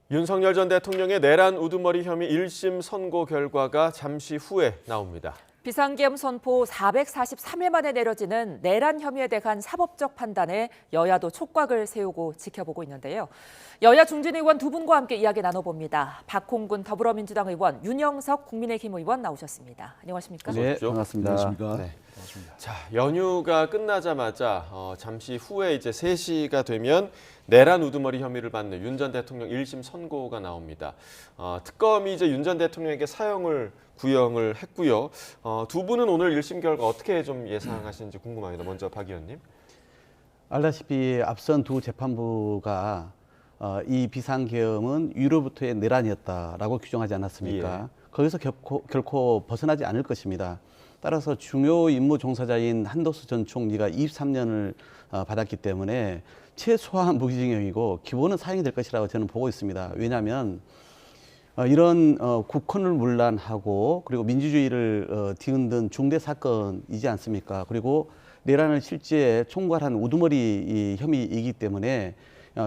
윤석열 전 대통령의 내란 우두머리 혐의 1심 선고 결과가 잠시 후에 나옵니다. 비상계엄 선포 443일 만에 내려지는 내란 혐의에 대한 사법적 판단에 여야도 촉각을 세우고 지켜보고 있는데요. 여야 중진 의원 두 분과 함께 이야기 나눠봅니다. 박홍근 더불어민주당 의원, 윤영석 국민의힘 의원 나오셨습니다. 안녕하십니까? 네, 반갑습니다. 안녕하십니까? 네. 자, 연휴가 끝나자마자 잠시 후에 이제 3시가 되면 내란 우두머리 혐의를 받는 윤 전 대통령 1심 선고가 나옵니다. 특검이 이제 윤 전 대통령에게 사형을 구형을 했고요. 두 분은 오늘 1심 결과 어떻게 좀 예상하시는지 궁금합니다. 먼저 박 의원님. 알다시피 앞선 두 재판부가 이 비상계엄은 위로부터의 내란이었다라고 규정하지 않았습니까? 예. 거기서 결코 벗어나지 않을 것입니다. 따라서 중요 임무 종사자인 한덕수 전 총리가 23년을 받았기 때문에 최소한 무기징역이고 기본은 사형이 될 것이라고 저는 보고 있습니다. 왜냐하면 이런 국헌을 문란하고 그리고 민주주의를 뒤흔든 중대 사건이지 않습니까? 그리고 내란을 실제 총괄한 우두머리 혐의이기 때문에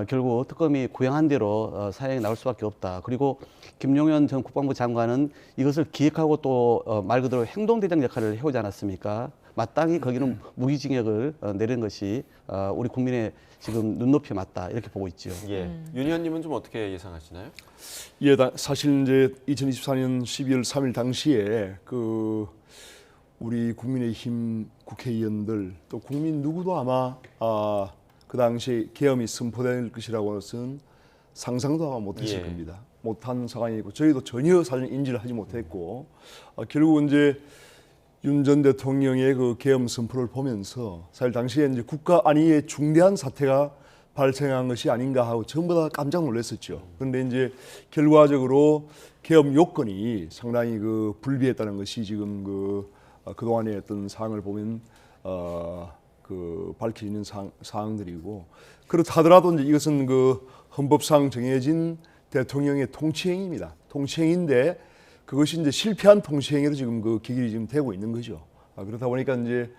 결국 특검이 구형한 대로 사형이 나올 수밖에 없다. 그리고 김용현 전 국방부 장관은 이것을 기획하고 또 말 그대로 행동대장 역할을 해오지 않았습니까? 마땅히 거기는 무기징역을 내리는 것이 우리 국민의 지금 눈높이에 맞다 이렇게 보고 있죠. 예. 윤 의원님은 좀 어떻게 예상하시나요? 예, 사실 이제 2024년 12월 3일 당시에 우리 국민의힘 국회의원들 또 국민 누구도 아마 그 당시에 계엄이 선포될 것이라고는 상상도 아마 못했을 겁니다. 못한 상황이고 저희도 전혀 사실 인지를 하지 못했고 결국 이제 윤 전 대통령의 그 계엄 선포를 보면서 사실 당시에 이제 국가 안위에 중대한 사태가 발생한 것이 아닌가 하고 전부 다 깜짝 놀랐었죠. 그런데 이제 결과적으로 계엄 요건이 상당히 불비했다는 것이 지금 그동안의 어떤 사항을 보면 밝혀지는 사항들이고 그렇다 하더라도 이제 이것은 헌법상 정해진 대통령의 통치행위입니다. 통치행위인데 그것이 이제 실패한 통치행위로 지금 기길이 지금 되고 있는 거죠. 그렇다 보니까 이제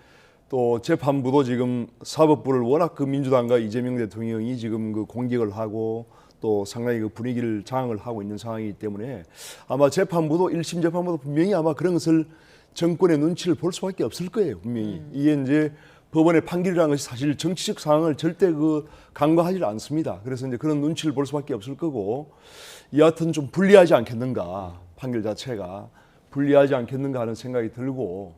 또 재판부도 지금 사법부를 워낙 민주당과 이재명 대통령이 지금 공격을 하고 또 상당히 분위기를 장악을 하고 있는 상황이기 때문에 아마 재판부도 1심 재판부도 분명히 아마 그런 것을 정권의 눈치를 볼 수밖에 없을 거예요. 분명히. 이게 이제 법원의 판결이라는 것이 사실 정치적 상황을 절대 간과하지 않습니다. 그래서 이제 그런 눈치를 볼 수밖에 없을 거고 여하튼 좀 불리하지 않겠는가. 판결 자체가 불리하지 않겠는가 하는 생각이 들고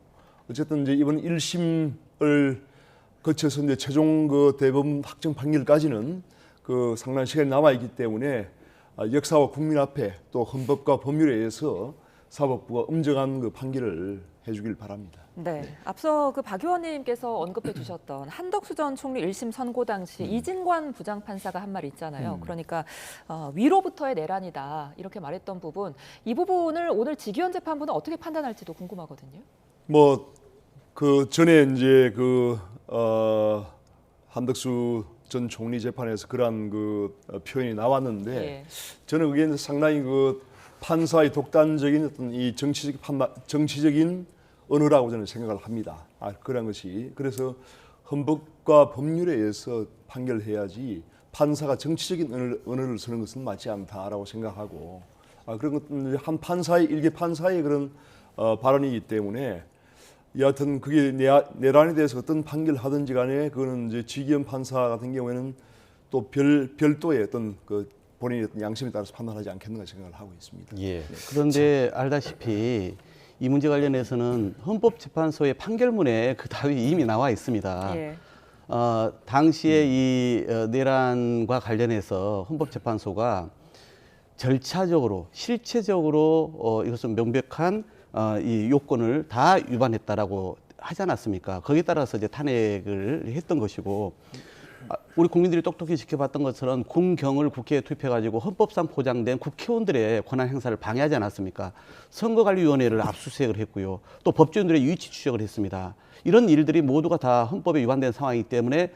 어쨌든 이제 이번 1심을 거쳐서 이제 최종 대법원 확정 판결까지는 상당한 시간이 남아 있기 때문에 역사와 국민 앞에 또 헌법과 법률에 의해서 사법부가 엄정한 판결을 해주길 바랍니다. 네, 앞서 박 의원님께서 언급해 주셨던 한덕수 전 총리 1심 선고 당시 이진관 부장판사가 한 말 있잖아요. 그러니까 위로부터의 내란이다 이렇게 말했던 부분, 이 부분을 오늘 직위원 재판부는 어떻게 판단할지도 궁금하거든요. 전에 이제 한덕수 전 총리 재판에서 그러한 표현이 나왔는데 예. 저는 그게 상당히 판사의 독단적인 어떤 이 정치적인 언어라고 저는 생각을 합니다. 그런 것이 그래서 헌법과 법률에 의해서 판결해야지 판사가 정치적인 언어를 쓰는 것은 맞지 않다라고 생각하고 그런 것은 한 판사의 일개 판사의 그런 발언이기 때문에 여하튼 그게 내란에 대해서 어떤 판결을 하든지 간에 그거는 이제 지기현 판사 같은 경우에는 또 별도의 어떤 본인의 어떤 양심에 따라서 판단하지 않겠는가 생각을 하고 있습니다. 예. 그런데 알다시피 이 문제 관련해서는 헌법재판소의 판결문에 그 답이 이미 나와 있습니다. 예. 당시에 이 내란과 관련해서 헌법재판소가 절차적으로 실체적으로 이것은 명백한 이 요건을 다 위반했다라고 하지 않았습니까? 거기에 따라서 이제 탄핵을 했던 것이고 우리 국민들이 똑똑히 지켜봤던 것처럼 군경을 국회에 투입해가지고 헌법상 보장된 국회의원들의 권한 행사를 방해하지 않았습니까? 선거관리위원회를 압수수색을 했고요. 또 법조인들의 유이치 추적을 했습니다. 이런 일들이 모두가 다 헌법에 위반된 상황이기 때문에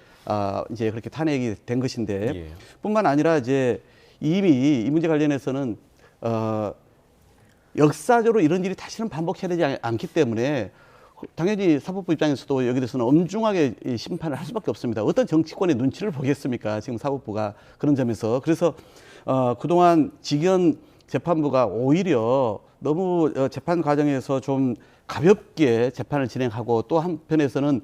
이제 그렇게 탄핵이 된 것인데 예. 뿐만 아니라 이제 이미 이 문제 관련해서는 역사적으로 이런 일이 다시는 반복해야 되지 않기 때문에 당연히 사법부 입장에서도 여기 대해서는 엄중하게 이 심판을 할 수밖에 없습니다. 어떤 정치권의 눈치를 보겠습니까? 지금 사법부가 그런 점에서. 그래서 그동안 직연 재판부가 오히려 너무 재판 과정에서 좀 가볍게 재판을 진행하고 또 한편에서는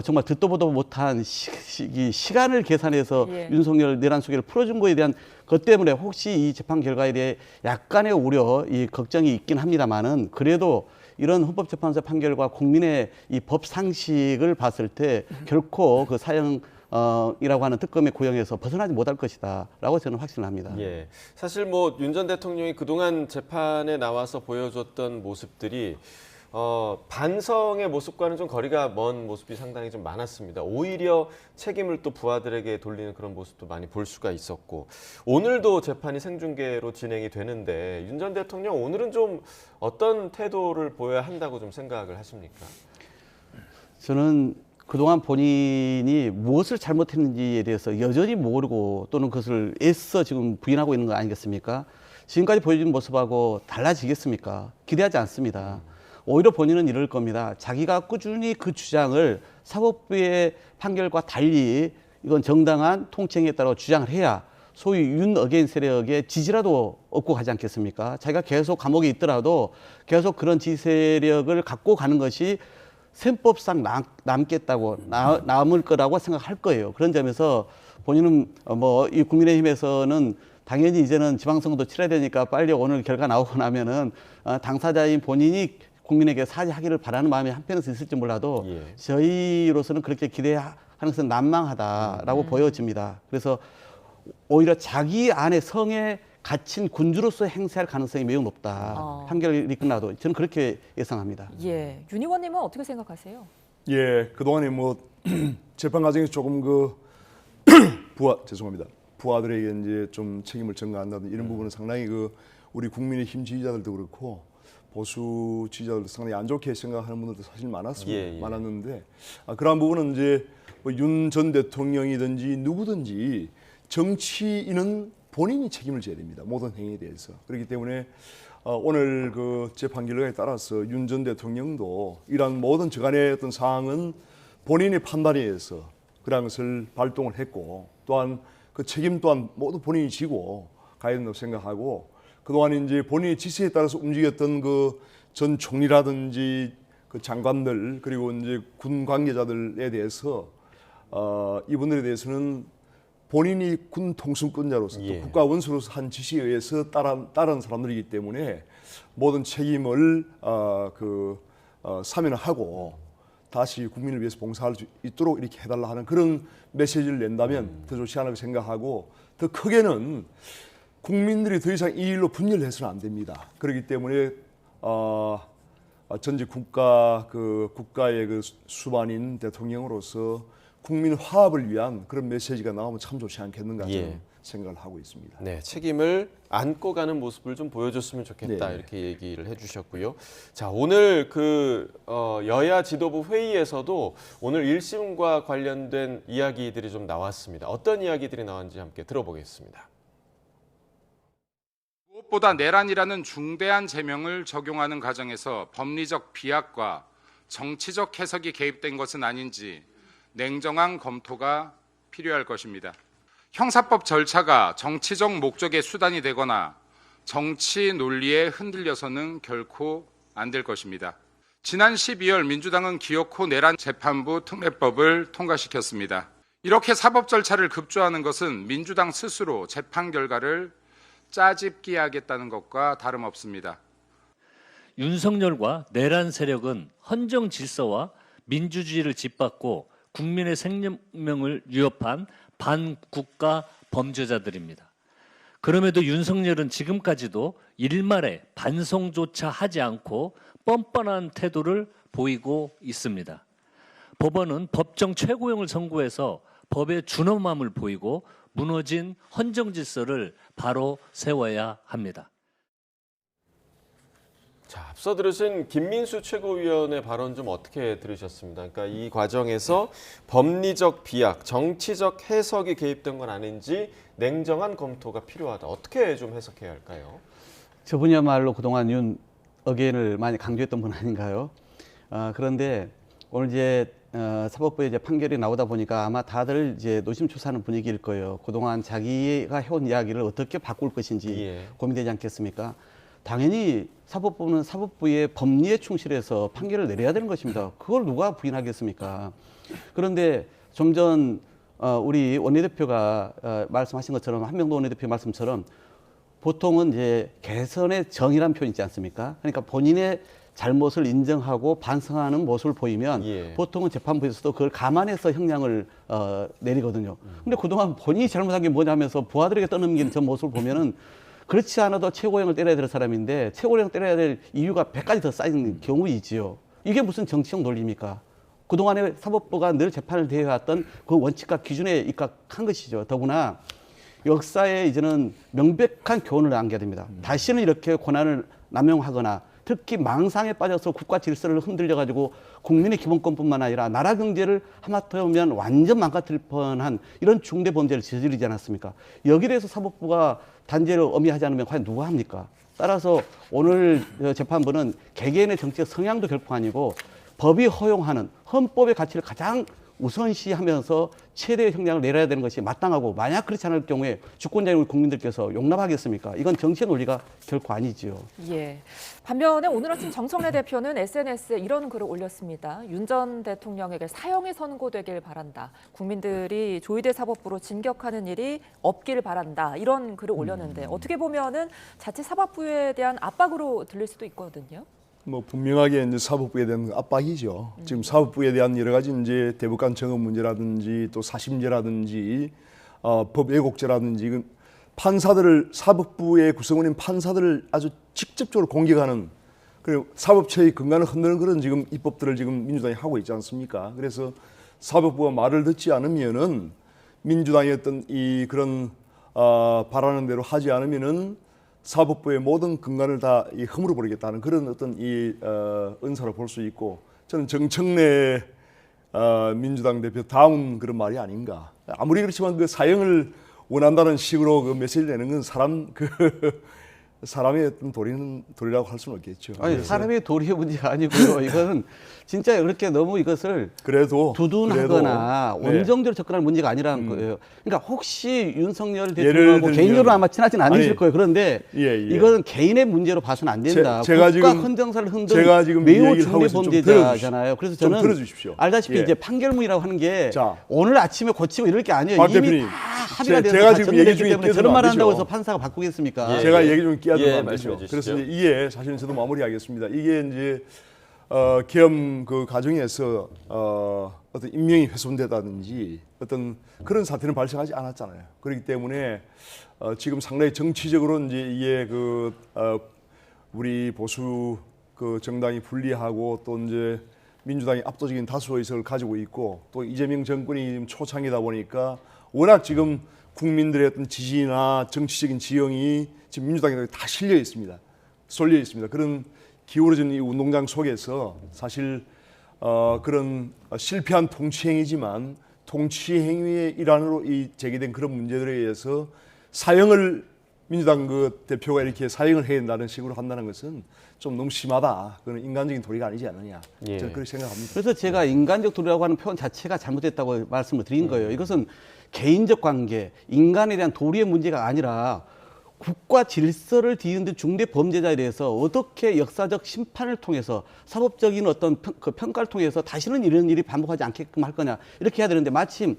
정말 듣도 보도 못한 시간을 계산해서 예. 윤석열 내란 소개를 풀어준 거에 대한 것 때문에 혹시 이 재판 결과에 대해 약간의 우려, 이 걱정이 있긴 합니다만은 그래도 이런 헌법재판소 판결과 국민의 이 법 상식을 봤을 때 결코 그 사형이라고 하는 특검의 고영에서 벗어나지 못할 것이다라고 저는 확신합니다. 예. 사실 뭐 윤 전 대통령이 그동안 재판에 나와서 보여줬던 모습들이 반성의 모습과는 좀 거리가 먼 모습이 상당히 좀 많았습니다. 오히려 책임을 또 부하들에게 돌리는 그런 모습도 많이 볼 수가 있었고 오늘도 재판이 생중계로 진행이 되는데 윤 전 대통령 오늘은 좀 어떤 태도를 보여야 한다고 좀 생각을 하십니까? 저는 그동안 본인이 무엇을 잘못했는지에 대해서 여전히 모르고 또는 그것을 애써 지금 부인하고 있는 거 아니겠습니까? 지금까지 보여준 모습하고 달라지겠습니까? 기대하지 않습니다. 오히려 본인은 이럴 겁니다. 자기가 꾸준히 그 주장을 사법부의 판결과 달리 이건 정당한 통치행위에 따라 주장을 해야 소위 윤 어게인 세력의 지지라도 얻고 가지 않겠습니까? 자기가 계속 감옥에 있더라도 계속 그런 지지 세력을 갖고 가는 것이 셈법상 남겠다고 남을 거라고 생각할 거예요. 그런 점에서 본인은 뭐 이 국민의힘에서는 당연히 이제는 지방선거도 치러야 되니까 빨리 오늘 결과 나오고 나면은 당사자인 본인이 국민에게 사죄하기를 바라는 마음이 한편에서 있을지 몰라도 예. 저희로서는 그렇게 기대하는 것은 난망하다라고 보여집니다. 그래서 오히려 자기 안에 성에 갇힌 군주로서 행세할 가능성이 매우 높다. 판결이 끝나도 저는 그렇게 예상합니다. 예, 윤 의원님은 어떻게 생각하세요? 예, 그동안에 뭐 재판 과정에서 조금 그 부하들에게 이제 좀 책임을 전가한다든 이런 부분은 상당히 그 우리 국민의힘 지지자들도 그렇고 보수 지지자들도 상당히 안 좋게 생각하는 분들도 사실 많았는데 그러한 부분은 이제 뭐 윤 전 대통령이든지 누구든지 정치인은 본인이 책임을 져야 됩니다. 모든 행위에 대해서. 그렇기 때문에 오늘 그 재판 결과에 따라서 윤 전 대통령도 이러한 모든 저간의 어떤 사항은 본인의 판단에 의해서 그런 것을 발동을 했고 또한 그 책임 또한 모두 본인이 지고 가야 된다고 생각하고 그동안 이제 본인의 지시에 따라서 움직였던 그 전 총리라든지 그 장관들 그리고 이제 군 관계자들에 대해서 이분들에 대해서는 본인이 군 통수권자로서 또 국가 원수로서 한 지시에 의해서 따른 사람들이기 때문에 모든 책임을 사면을 하고 다시 국민을 위해서 봉사할 수 있도록 이렇게 해달라 하는 그런 메시지를 낸다면 더 좋지 않을까 생각하고 더 크게는 국민들이 더 이상 이 일로 분열해서는 안 됩니다. 그렇기 때문에 전직 국가의 그 수반인 대통령으로서 국민 화합을 위한 그런 메시지가 나오면 참 좋지 않겠는가 저는 생각을 하고 있습니다. 네, 책임을 안고 가는 모습을 좀 보여줬으면 좋겠다 네. 이렇게 얘기를 해주셨고요. 자, 오늘 그 여야 지도부 회의에서도 오늘 1심과 관련된 이야기들이 좀 나왔습니다. 어떤 이야기들이 나왔는지 함께 들어보겠습니다. 무엇보다 내란이라는 중대한 제명을 적용하는 과정에서 법리적 비약과 정치적 해석이 개입된 것은 아닌지 냉정한 검토가 필요할 것입니다. 형사법 절차가 정치적 목적의 수단이 되거나 정치 논리에 흔들려서는 결코 안 될 것입니다. 지난 12월 민주당은 기어코 내란 재판부 특례법을 통과시켰습니다. 이렇게 사법 절차를 급조하는 것은 민주당 스스로 재판 결과를 짜집기 하겠다는 것과 다름없습니다. 윤석열과 내란 세력은 헌정 질서와 민주주의를 짓밟고 국민의 생명을 위협한 반국가 범죄자들입니다. 그럼에도 윤석열은 지금까지도 일말의 반성조차 하지 않고 뻔뻔한 태도를 보이고 있습니다. 법원은 법정 최고형을 선고해서 법의 준엄함을 보이고 무너진 헌정 질서를 바로 세워야 합니다. 자, 앞서 들으신 김민수 최고위원의 발언 좀 어떻게 들으셨습니다? 그러니까 이 과정에서 법리적 비약, 정치적 해석이 개입된 건 아닌지 냉정한 검토가 필요하다. 어떻게 좀 해석해야 할까요? 저분이야말로 그동안 윤 어게인을 많이 강조했던 분 아닌가요? 그런데 오늘 이제 사법부의 이제 판결이 나오다 보니까 아마 다들 이제 노심초사하는 분위기일 거예요. 그동안 자기가 해온 이야기를 어떻게 바꿀 것인지 예. 고민되지 않겠습니까? 당연히 사법부는 사법부의 법리에 충실해서 판결을 내려야 되는 것입니다. 그걸 누가 부인하겠습니까? 그런데 좀 전 우리 원내대표가 말씀하신 것처럼 한명도 원내대표 말씀처럼 보통은 이제 개선의 정의란 표현 있지 않습니까? 그러니까 본인의 잘못을 인정하고 반성하는 모습을 보이면 예. 보통은 재판부에서도 그걸 감안해서 형량을 내리거든요. 근데 그동안 본인이 잘못한 게 뭐냐면서 부하들에게 떠넘기는 저 모습을 보면은 그렇지 않아도 최고형을 때려야 될 사람인데 최고형 때려야 될 이유가 100가지 더 쌓인 경우이지요. 이게 무슨 정치적 논리입니까? 그동안에 사법부가 늘 재판을 대해왔던 그 원칙과 기준에 입각한 것이죠. 더구나 역사에 이제는 명백한 교훈을 남겨야 됩니다. 다시는 이렇게 권한을 남용하거나 특히 망상에 빠져서 국가 질서를 흔들려가지고 국민의 기본권뿐만 아니라 나라 경제를 하마터면 완전 망가뜨릴 뻔한 이런 중대 범죄를 저지르지 않았습니까? 여기에 대해서 사법부가 단죄를 엄히하지 않으면 과연 누가 합니까? 따라서 오늘 재판부는 개개인의 정치적 성향도 결코 아니고 법이 허용하는 헌법의 가치를 가장 우선시하면서 최대의 형량을 내려야 되는 것이 마땅하고 만약 그렇지 않을 경우에 주권자인 우리 국민들께서 용납하겠습니까? 이건 정치의 논리가 결코 아니지요. 예. 반면에 오늘 아침 정청래 대표는 SNS에 이런 글을 올렸습니다. 윤 전 대통령에게 사형이 선고되길 바란다. 국민들이 조희대 사법부로 진격하는 일이 없길 바란다. 이런 글을 올렸는데 어떻게 보면은 자칫 사법부에 대한 압박으로 들릴 수도 있거든요. 뭐 분명하게 이제 사법부에 대한 압박이죠. 지금 사법부에 대한 여러 가지 이제 대법관 정업 문제라든지 또 사심제라든지 법 왜곡죄라든지 판사들을 사법부의 구성원인 판사들을 아주 직접적으로 공격하는 그리고 사법처의 근간을 흔드는 그런 지금 입법들을 지금 민주당이 하고 있지 않습니까? 그래서 사법부가 말을 듣지 않으면은 민주당의 어떤 이 그런 바라는 대로 하지 않으면은 사법부의 모든 근간을 다 허물어 버리겠다는 그런 어떤 이 은사로 볼 수 있고 저는 정청래 민주당 대표 다운 그런 말이 아닌가. 아무리 그렇지만 그 사형을 원한다는 식으로 그 메시지를 내는 건 사람의 어떤 도리라고 할 수는 없겠죠. 아니 그래서 사람의 도리의 문제가 아니고요. 이거는 진짜 그렇게 너무 이것을 그래도 두둔하거나 네. 원정적으로 접근할 문제가 아니라는 거예요. 그러니까 혹시 윤석열 예를 대통령하고 들면- 개인적으로 아마 친하진 않으실 아니, 거예요. 그런데 예. 이거는 개인의 문제로 봐서는 안 된다. 제가 국가 지금- 헌정사를 흔든 제가 지금 매우 얘기를 하고 중대 있어서 좀 범죄자잖아요. 그래서 좀 저는 들어주십시오. 알다시피 예. 이제 판결문이라고 하는 게 자. 오늘 아침에 고치고 이럴 게 아니에요. 박 이미 대표님, 다 합의가 돼서 제가 다 지금 정리됐기 얘기 중에 때문에 끼어들면 저런 말을 안 한다고 되죠. 해서 판사가 바꾸겠습니까? 예. 제가 얘기 좀 끼어들면 예, 안 되죠. 말씀해 그래서 주시죠. 이제 이게 사실은 저도 마무리하겠습니다. 이게 이제 계엄 그 과정에서 어떤 인명이 훼손되다든지 어떤 그런 사태는 발생하지 않았잖아요. 그렇기 때문에 지금 상당히 정치적으로 이제 이게 우리 보수 그 정당이 불리하고 또 이제 민주당이 압도적인 다수 의석을 가지고 있고 또 이재명 정권이 지금 초창이다 보니까 워낙 지금 국민들의 어떤 지지나 정치적인 지형이 지금 민주당에 다 실려 있습니다. 쏠려 있습니다. 그런 기울어진 이 운동장 속에서 사실 그런 실패한 통치행위지만 통치행위의 일환으로 이 제기된 그런 문제들에 의해서 사형을 민주당 그 대표가 이렇게 사형을 해야 된다는 식으로 한다는 것은 좀 너무 심하다. 그건 인간적인 도리가 아니지 않느냐. 예. 저는 그렇게 생각합니다. 그래서 제가 인간적 도리라고 하는 표현 자체가 잘못됐다고 말씀을 드린 거예요. 이것은 개인적 관계, 인간에 대한 도리의 문제가 아니라 국가 질서를 뒤흔든 중대 범죄자에 대해서 어떻게 역사적 심판을 통해서 사법적인 어떤 평가를 통해서 다시는 이런 일이 반복하지 않게끔 할 거냐 이렇게 해야 되는데 마침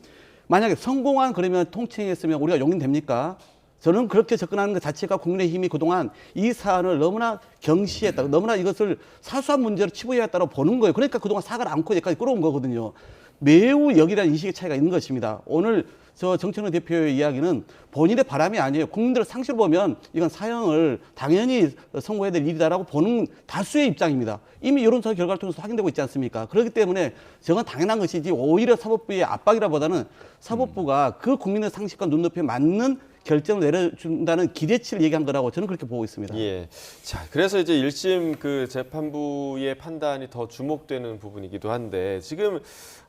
만약에 성공한 그러면 통치했으면 우리가 용인됩니까? 저는 그렇게 접근하는 것 자체가 국민의힘이 그동안 이 사안을 너무나 경시했다. 너무나 이것을 사소한 문제로 치부해왔다고 보는 거예요. 그러니까 그동안 사과를 않고 여기까지 끌어온 거거든요. 매우 여기라는 인식의 차이가 있는 것입니다. 오늘 저 정청래 대표의 이야기는 본인의 바람이 아니에요. 국민들의 상식으로 보면 이건 사형을 당연히 선고해야 될 일이다라고 보는 다수의 입장입니다. 이미 여론조사 결과를 통해서 확인되고 있지 않습니까? 그렇기 때문에 저건 당연한 것이지 오히려 사법부의 압박이라보다는 사법부가 그 국민의 상식과 눈높이에 맞는 결정을 내려준다는 기대치를 얘기한 거라고 저는 그렇게 보고 있습니다. 예. 자, 그래서 이제 1심 그 재판부의 판단이 더 주목되는 부분이기도 한데 지금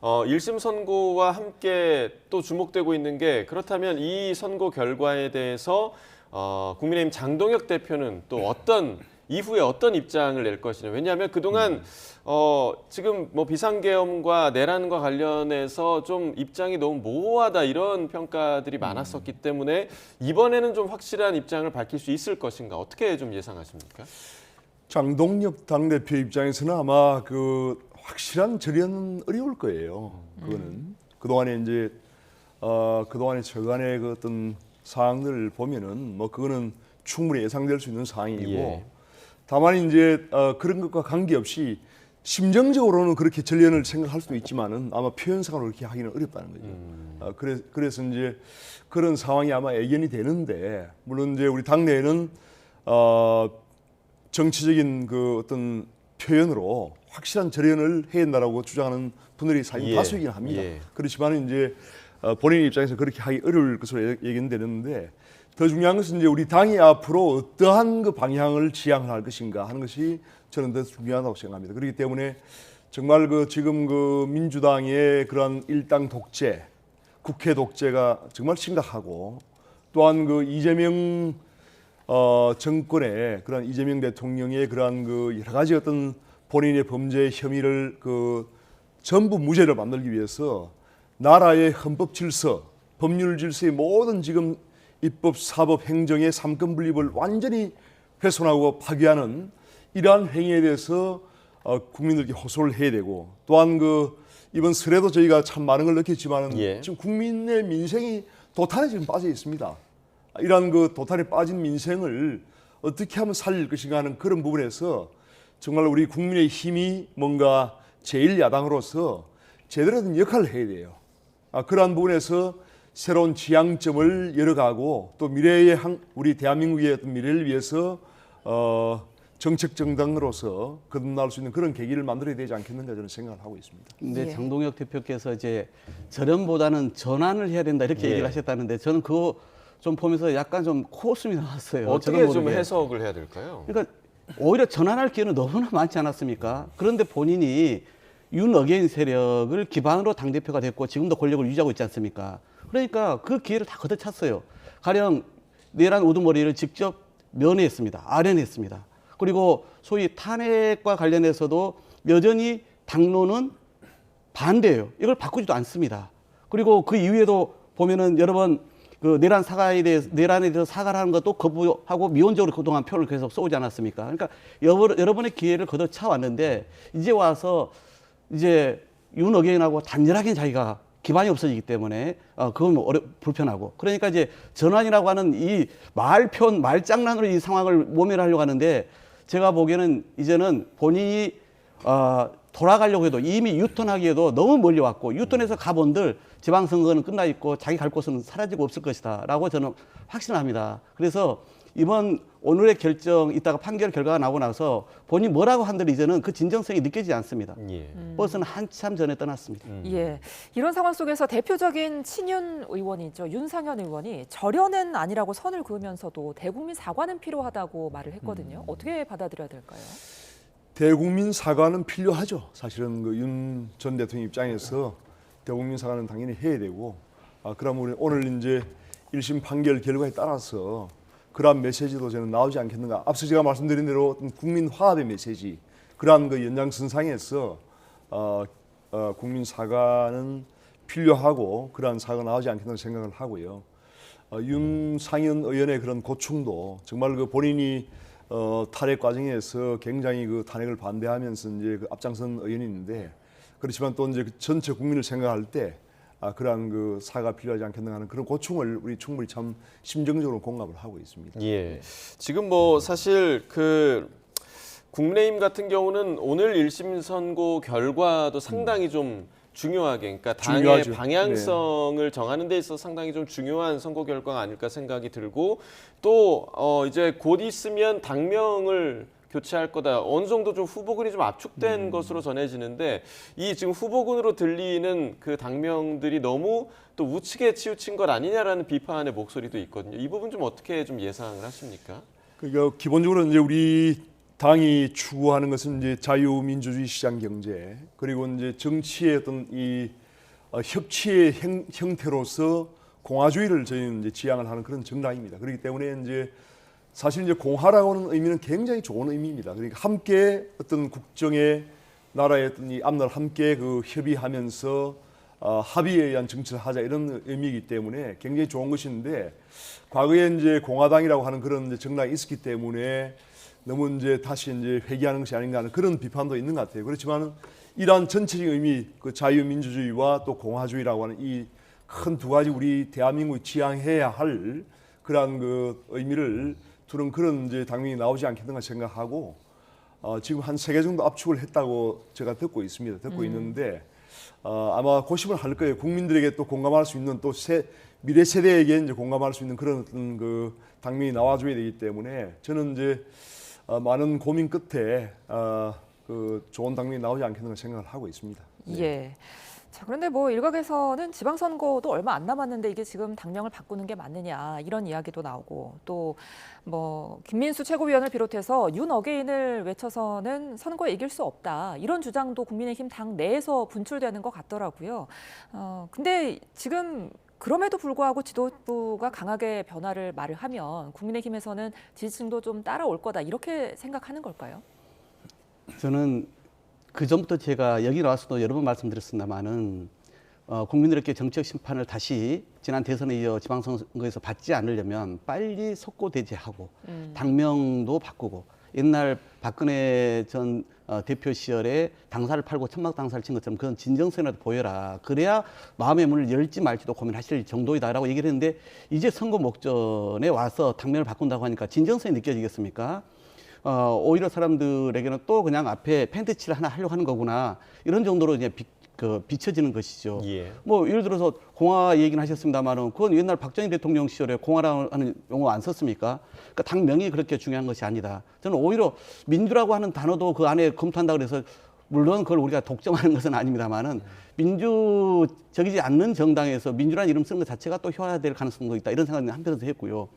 1심 선고와 함께 또 주목되고 있는 게 그렇다면 이 선고 결과에 대해서 국민의힘 장동혁 대표는 또 어떤 이후에 어떤 입장을 낼 것이냐. 왜냐하면 그동안 지금 뭐 비상계엄과 내란과 관련해서 좀 입장이 너무 모호하다 이런 평가들이 많았었기 때문에 이번에는 좀 확실한 입장을 밝힐 수 있을 것인가. 어떻게 좀 예상하십니까? 장동혁 당대표 입장에서는 아마 그 확실한 절연은 어려울 거예요. 그거는 그동안에 이제 그동안의 저간의 그 어떤 사항들을 보면은 뭐 그거는 충분히 예상될 수 있는 사항이고 예. 다만 이제 그런 것과 관계없이 심정적으로는 그렇게 전련을 생각할 수도 있지만은 아마 표현상으로 그렇게 하기는 어렵다는 거죠. 그래서 이제 그런 상황이 아마 예견이 되는데 물론 이제 우리 당내에는 정치적인 그 어떤 표현으로 확실한 절연을 해야 된다라고 주장하는 분들이 사실 예. 다수이긴 합니다. 예. 그렇지만 이제 본인 입장에서 그렇게 하기 어려울 것으로 예견되는데 더 중요한 것은 이제 우리 당이 앞으로 어떠한 그 방향을 지향할 것인가 하는 것이 저는 더 중요하다고 생각합니다. 그렇기 때문에 정말 그 지금 그 민주당의 그러한 일당 독재, 국회 독재가 정말 심각하고 또한 그 이재명 정권의 그런 이재명 대통령의 그러한 그 여러 가지 어떤 본인의 범죄 혐의를 그 전부 무죄를 만들기 위해서 나라의 헌법 질서, 법률 질서의 모든 지금 입법, 사법, 행정의 삼권 분립을 완전히 훼손하고 파괴하는 이러한 행위에 대해서 국민들께 호소를 해야 되고 또한 그 이번 설에도 저희가 참 많은 걸 느꼈지만은 예. 지금 국민의 민생이 도탄에 지금 빠져 있습니다. 이러한 그 도탄에 빠진 민생을 어떻게 하면 살릴 것인가 하는 그런 부분에서 정말 우리 국민의 힘이 뭔가 제1야당으로서 제대로 된 역할을 해야 돼요. 그러한 부분에서 새로운 지향점을 열어가고 또 미래의 우리 대한민국의 어떤 미래를 위해서 정책 정당으로서 거듭날 수 있는 그런 계기를 만들어야 되지 않겠는가 저는 생각을 하고 있습니다. 근데 예. 장동혁 대표께서 이제 절연보다는 전환을 해야 된다 이렇게 예. 얘기를 하셨다는데 저는 그거 좀 보면서 약간 좀 코웃음이 나왔어요. 어떻게 저도 좀 모르게. 해석을 해야 될까요? 그러니까 오히려 전환할 기회는 너무나 많지 않았습니까? 그런데 본인이 윤 어게인 세력을 기반으로 당대표가 됐고 지금도 권력을 유지하고 있지 않습니까? 그러니까 그 기회를 다 걷어찼어요. 가령 내란 우두머리를 직접 면회했습니다. 아련했습니다. 그리고 소위 탄핵과 관련해서도 여전히 당론은 반대예요. 이걸 바꾸지도 않습니다. 그리고 그 이후에도 보면은 여러 번 그 내란에 대해서 사과를 하는 것도 거부하고 미온적으로 그동안 표를 계속 쏘지 않았습니까? 그러니까 여러 번의 기회를 걷어차 왔는데 이제 와서 이제 윤 어게인하고 단절하게 자기가 기반이 없어지기 때문에 그건 불편하고 그러니까 이제 전환이라고 하는 이 말장난으로 이 상황을 모면하려고 하는데 제가 보기에는 이제는 본인이 돌아가려고 해도 이미 유턴하기에도 너무 멀리 왔고 유턴해서 가본들 지방선거는 끝나 있고 자기 갈 곳은 사라지고 없을 것이다 라고 저는 확신합니다. 그래서 오늘의 결정 이따가 판결 결과가 나오고 나서 본인이 뭐라고 한들 이제는 그 진정성이 느껴지지 않습니다. 예. 버스는 한참 전에 떠났습니다. 예. 이런 상황 속에서 대표적인 친윤 의원이죠. 윤상현 의원이 절연은 아니라고 선을 그으면서도 대국민 사과는 필요하다고 말을 했거든요. 어떻게 받아들여야 될까요? 대국민 사과는 필요하죠. 사실은 그 윤 전 대통령 입장에서 대국민 사과는 당연히 해야 되고 그럼 우리 오늘 이제 1심 판결 결과에 따라서 그러한 메시지도 저는 나오지 않겠는가. 앞서 제가 말씀드린 대로 어떤 국민 화합의 메시지 그러한 그 연장선상에서 국민 사과는 필요하고 그러한 사과가 나오지 않겠다는 생각을 하고요. 윤상현 의원의 그런 고충도 정말 그 본인이 탄핵 과정에서 굉장히 그 탄핵을 반대하면서 이제 그 앞장선 의원인데 그렇지만 또 이제 그 전체 국민을 생각할 때 그러한 그 사과가 필요하지 않겠나 하는 그런 고충을 우리 충분히 참 심정적으로 공감을 하고 있습니다. 예. 지금 뭐 사실 그 국민의힘 같은 경우는 오늘 1심 선고 결과도 상당히 좀 중요하게, 그러니까 당의 중요하죠. 방향성을 정하는 데 있어서 상당히 좀 중요한 선거 결과가 아닐까 생각이 들고 또 이제 곧 있으면 당명을 교체할 거다. 어느 정도 좀 후보군이 좀 압축된 것으로 전해지는데 이 지금 후보군으로 들리는 그 당명들이 너무 또 우측에 치우친 것 아니냐라는 비판의 목소리도 있거든요. 이 부분 좀 어떻게 좀 예상을 하십니까? 그러니까 기본적으로 이제 우리 당이 추구하는 것은 이제 자유민주주의 시장 경제 그리고 이제 정치의 어떤 이 협치의 형태로서 공화주의를 저희는 이제 지향을 하는 그런 정당입니다. 그렇기 때문에 이제 사실 이제 공화라고 하는 의미는 굉장히 좋은 의미입니다. 그러니까 함께 어떤 국정의 나라의 어떤 이 앞날 함께 그 협의하면서 합의에 의한 정치를 하자 이런 의미이기 때문에 굉장히 좋은 것인데 과거에 이제 공화당이라고 하는 그런 이제 정당이 있었기 때문에 너무 이제 다시 이제 회귀하는 것이 아닌가 하는 그런 비판도 있는 것 같아요. 그렇지만 이러한 전체적인 의미, 그 자유민주주의와 또 공화주의라고 하는 이 큰 두 가지 우리 대한민국이 지향해야 할 그러한 그 의미를 두는 그런 이제 당명이 나오지 않겠는가 생각하고 지금 한 3개 정도 압축을 했다고 제가 듣고 있습니다. 듣고 있는데 아마 고심을 할 거예요. 국민들에게 또 공감할 수 있는 또 미래 세대에게 이제 공감할 수 있는 그런 어떤 그 당명이 나와줘야 되기 때문에 저는 이제 많은 고민 끝에 그 좋은 당명이 나오지 않겠는가 생각을 하고 있습니다. 예. 자, 그런데 뭐 일각에서는 지방선거도 얼마 안 남았는데 이게 지금 당명을 바꾸는 게 맞느냐 이런 이야기도 나오고 또 뭐 김민수 최고위원을 비롯해서 윤 어게인을 외쳐서는 선거에 이길 수 없다 이런 주장도 국민의힘 당 내에서 분출되는 것 같더라고요. 근데 지금 그럼에도 불구하고 지도부가 강하게 변화를 말을 하면 국민의힘에서는 지지층도 좀 따라올 거다 이렇게 생각하는 걸까요? 저는 그 전부터 제가 여기 나와서도 여러 번 말씀드렸습니다만은 국민들에게 정치적 심판을 다시 지난 대선에 이어 지방선거에서 받지 않으려면 빨리 석고대죄하고 당명도 바꾸고 옛날 박근혜 전 대표 시절에 당사를 팔고 천막 당사를 친 것처럼 그런 진정성이라도 보여라. 그래야 마음의 문을 열지 말지도 고민하실 정도이다라고 얘기를 했는데 이제 선거 목전에 와서 당면을 바꾼다고 하니까 진정성이 느껴지겠습니까? 오히려 사람들에게는 또 그냥 앞에 팬트칠을 하나 하려고 하는 거구나. 이런 정도로 이제 비춰지는 것이죠. 예. 뭐 예를 들어서 공화 얘기는 하셨습니다만은 그건 옛날 박정희 대통령 시절에 공화라는 용어 안 썼습니까? 그러니까 당명이 그렇게 중요한 것이 아니다. 저는 오히려 민주라고 하는 단어도 그 안에 검토한다 그래서 물론 그걸 우리가 독점하는 것은 아닙니다만은 민주적이지 않는 정당에서 민주라는 이름 쓰는 것 자체가 또 효과될 가능성도 있다. 이런 생각을 한편에서 했고요.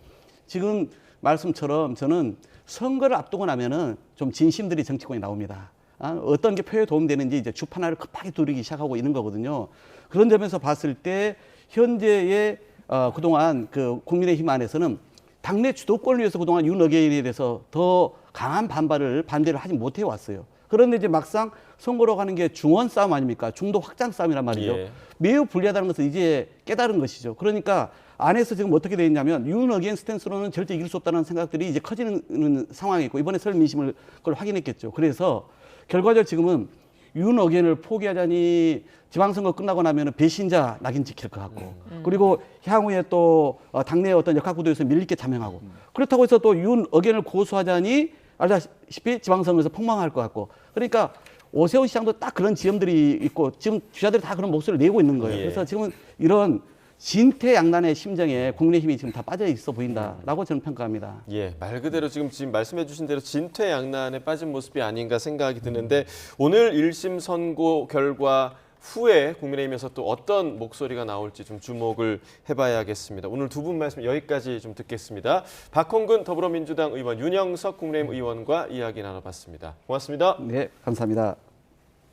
지금 말씀처럼 저는 선거를 앞두고 나면은 좀 진심들이 정치권에 나옵니다. 어떤 게 표에 도움되는지 이제 주판 하나를 급하게 두르기 시작하고 있는 거거든요. 그런 점에서 봤을 때 현재의 그동안 그 국민의힘 안에서는 당내 주도권을 위해서 그동안 윤 어게인에 대해서 더 강한 반대를 하지 못해 왔어요. 그런데 이제 막상 선거로 가는 게 중원 싸움 아닙니까? 중도 확장 싸움이란 말이죠. 예. 매우 불리하다는 것을 이제 깨달은 것이죠. 그러니까 안에서 지금 어떻게 되어 있냐면 윤 어게인 스탠스로는 절대 이길 수 없다는 생각들이 이제 커지는 상황이 있고 이번에 설 민심을 그걸 확인했겠죠. 그래서 결과적으로 지금은 윤 어게인을 포기하자니 지방선거 끝나고 나면 배신자 낙인 찍힐 것 같고 그리고 향후에 또 당내 어떤 역학구도에서 밀리게 자명하고 그렇다고 해서 또 윤 어게인을 고수하자니 알다시피 지방선거에서 폭망할 것 같고 그러니까 오세훈 시장도 딱 그런 지점들이 있고 지금 주자들이 다 그런 목소리를 내고 있는 거예요. 예. 그래서 지금은 이런 진퇴양난의 심정에 국민의힘이 지금 다 빠져 있어 보인다라고 저는 평가합니다. 예, 말 그대로 지금 말씀해 주신 대로 진퇴양난에 빠진 모습이 아닌가 생각이 드는데 오늘 1심 선고 결과 후에 국민의힘에서 또 어떤 목소리가 나올지 좀 주목을 해봐야겠습니다. 오늘 두 분 말씀 여기까지 좀 듣겠습니다. 박홍근 더불어민주당 의원, 윤영석 국민의힘 의원과 이야기 나눠봤습니다. 고맙습니다. 네, 감사합니다.